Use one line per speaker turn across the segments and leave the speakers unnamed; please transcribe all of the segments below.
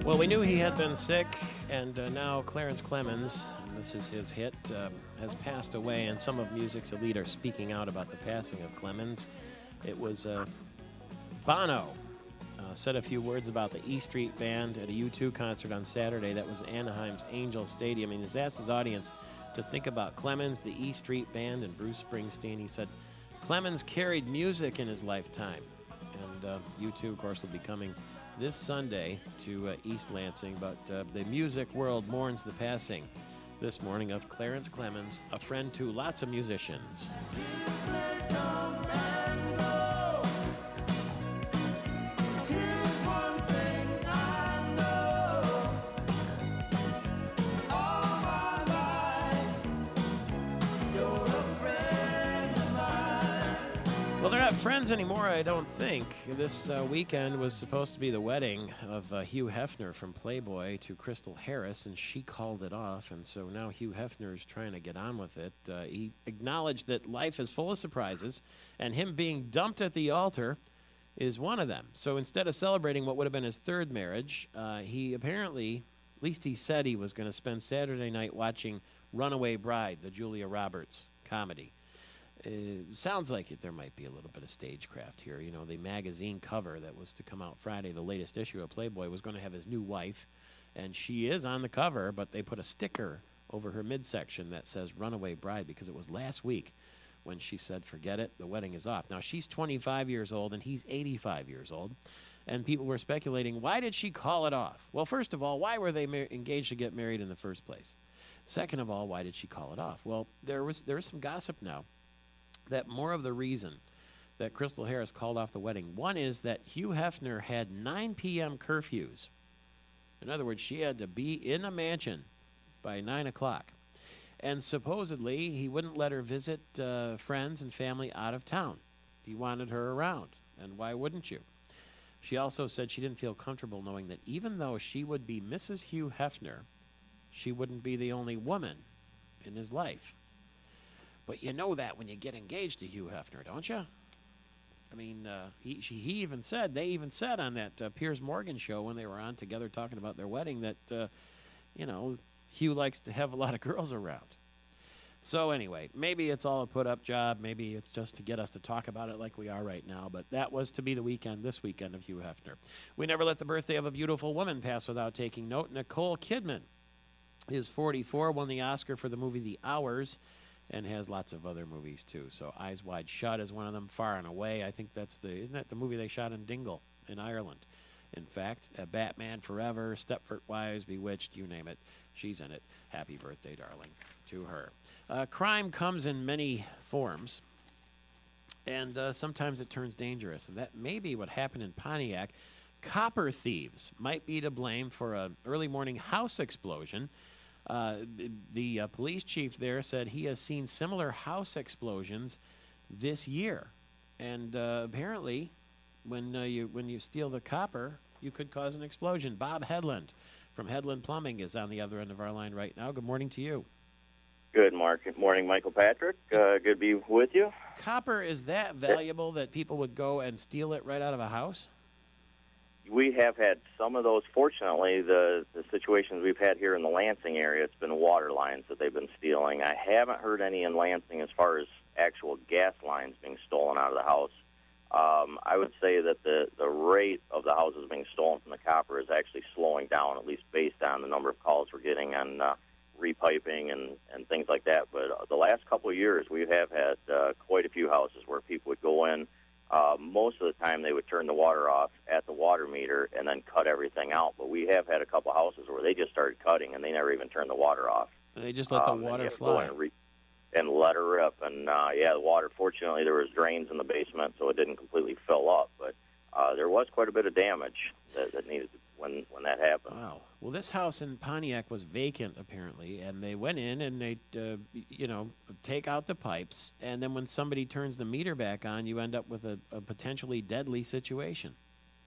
Well, we knew he had been sick, and now Clarence Clemons, and this is his hit, has passed away, and some of music's elite are speaking out about the passing of Clemons. It was Bono said a few words about the E Street Band at a U2 concert on Saturday. That was Anaheim's Angel Stadium. And he's asked his audience to think about Clemons, the E Street Band, and Bruce Springsteen. He said, Clemons carried music in his lifetime. And U2, of course, will be coming this Sunday to East Lansing. But the music world mourns the passing this morning of Clarence Clemons, a friend to lots of musicians. Well, they're not friends anymore, I don't think. This weekend was supposed to be the wedding of Hugh Hefner from Playboy to Crystal Harris, and she called it off, and so now Hugh Hefner is trying to get on with it. He acknowledged that life is full of surprises, and him being dumped at the altar is one of them. So instead of celebrating what would have been his third marriage, he apparently, at least he said he was going to spend Saturday night watching Runaway Bride, the Julia Roberts comedy. Sounds like there might be a little bit of stagecraft here. You know, the magazine cover that was to come out Friday, the latest issue of Playboy, was going to have his new wife, and she is on the cover, but they put a sticker over her midsection that says Runaway Bride because it was last week when she said, forget it, the wedding is off. Now, she's 25 years old, and he's 85 years old, and people were speculating, why did she call it off? Well, first of all, why were they engaged to get married in the first place? Second of all, why did she call it off? Well, there is some gossip now that more of the reason that Crystal Harris called off the wedding, one is that Hugh Hefner had 9 p.m. curfews. In other words, she had to be in a mansion by 9 o'clock. And supposedly, he wouldn't let her visit friends and family out of town. He wanted her around, and why wouldn't you? She also said she didn't feel comfortable knowing that even though she would be Mrs. Hugh Hefner, she wouldn't be the only woman in his life. But you know that when you get engaged to Hugh Hefner, don't you? I mean, they even said on that Piers Morgan show when they were on together talking about their wedding that, Hugh likes to have a lot of girls around. So anyway, maybe it's all a put-up job. Maybe it's just to get us to talk about it like we are right now. But that was to be this weekend of Hugh Hefner. We never let the birthday of a beautiful woman pass without taking note. Nicole Kidman is 44, won the Oscar for the movie The Hours, and has lots of other movies, too. So Eyes Wide Shut is one of them, Far and Away. I think isn't that the movie they shot in Dingle in Ireland? In fact, Batman Forever, Stepford Wives, Bewitched, you name it. She's in it. Happy birthday, darling, to her. Crime comes in many forms, and sometimes it turns dangerous. And that may be what happened in Pontiac. Copper thieves might be to blame for an early morning house explosion. The police chief there said he has seen similar house explosions this year, and apparently, when you steal the copper, you could cause an explosion. Bob Hedlund from Hedlund Plumbing is on the other end of our line right now. Good morning to you.
Good morning, Michael Patrick. Good to be with you.
Copper is that valuable that people would go and steal it right out of a house?
We have had some of those. Fortunately, the situations we've had here in the Lansing area, it's been water lines that they've been stealing. I haven't heard any in Lansing as far as actual gas lines being stolen out of the house. I would say that the rate of the houses being stolen from the copper is actually slowing down, at least based on the number of calls we're getting on repiping and things like that. But the last couple of years, we have had quite a few houses where people would go in. Most of the time, they would turn the water off at the water meter and then cut everything out. But we have had a couple of houses where they just started cutting and they never even turned the water off.
And they just let the water fly.
And let her rip. And, the water, fortunately, there was drains in the basement, so it didn't completely fill up. But there was quite a bit of damage that needed when that happened.
Wow. Well, this house in Pontiac was vacant, apparently, and they went in and they, take out the pipes, and then when somebody turns the meter back on, you end up with a potentially deadly situation.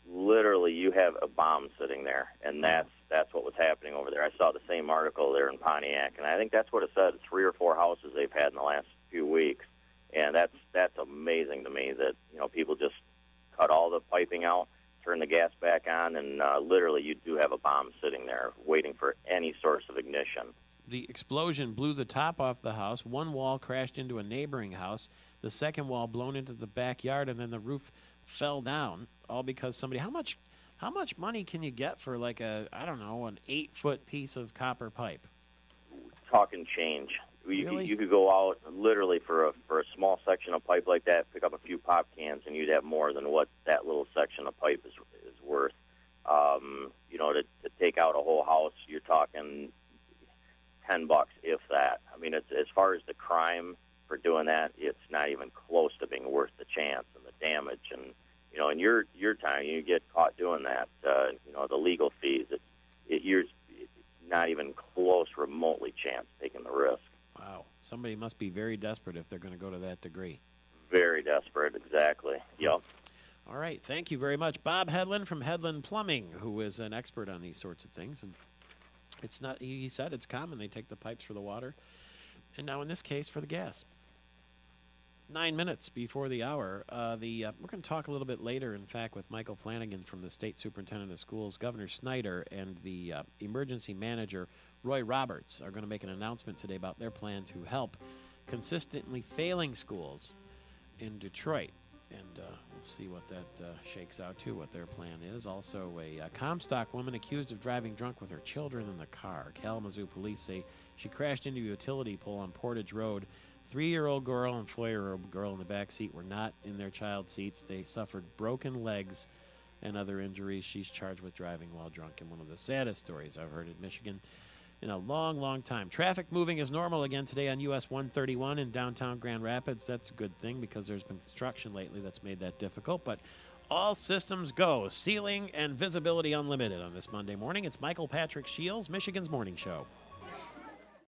Literally, you have a bomb sitting there, and that's what was happening over there. I saw the same article there in Pontiac, and I think that's what it said. 3 or 4 houses they've had in the last few weeks, and that's amazing to me that people just cut all the piping out, turn the gas back on, and literally you do have a bomb sitting there waiting for any source of ignition.
The explosion blew the top off the house. One wall crashed into a neighboring house. The second wall blown into the backyard, and then the roof fell down, all because somebody... How much money can you get for like an 8-foot piece of copper pipe?
Talking change.
Really?
You could go out literally for a small section of pipe like that, pick up a few pop cans, and you'd have more than what that little section of pipe is worth. To take out a whole house, you're talking $10, if that. I mean, it's, as far as the crime for doing that, it's not even close to being worth the chance and the damage. And in your time, you get caught doing that. The legal fees, you're not even close, remotely chance taking the risk.
Wow. Somebody must be very desperate if they're going to go to that degree.
Very desperate, exactly. Yep.
All right. Thank you very much. Bob Hedlund from Hedlund Plumbing, who is an expert on these sorts of things. And it's not, he said it's common. They take the pipes for the water, and now in this case for the gas. 9 minutes before the hour. We're going to talk a little bit later, in fact, with Michael Flanagan from the State Superintendent of Schools. Governor Snyder and the emergency manager, Roy Roberts, are going to make an announcement today about their plan to help consistently failing schools in Detroit. And we'll see what that shakes out to, what their plan is. Also, a Comstock woman accused of driving drunk with her children in the car. Kalamazoo police say she crashed into a utility pole on Portage Road. 3-year-old girl and 4-year-old girl in the back seat were not in their child seats. They suffered broken legs and other injuries. She's charged with driving while drunk in one of the saddest stories I've heard in Michigan in a long, long time. Traffic moving as normal again today on US 131 in downtown Grand Rapids. That's a good thing because there's been construction lately that's made that difficult. But all systems go. Ceiling and visibility unlimited on this Monday morning. It's Michael Patrick Shields, Michigan's Morning Show.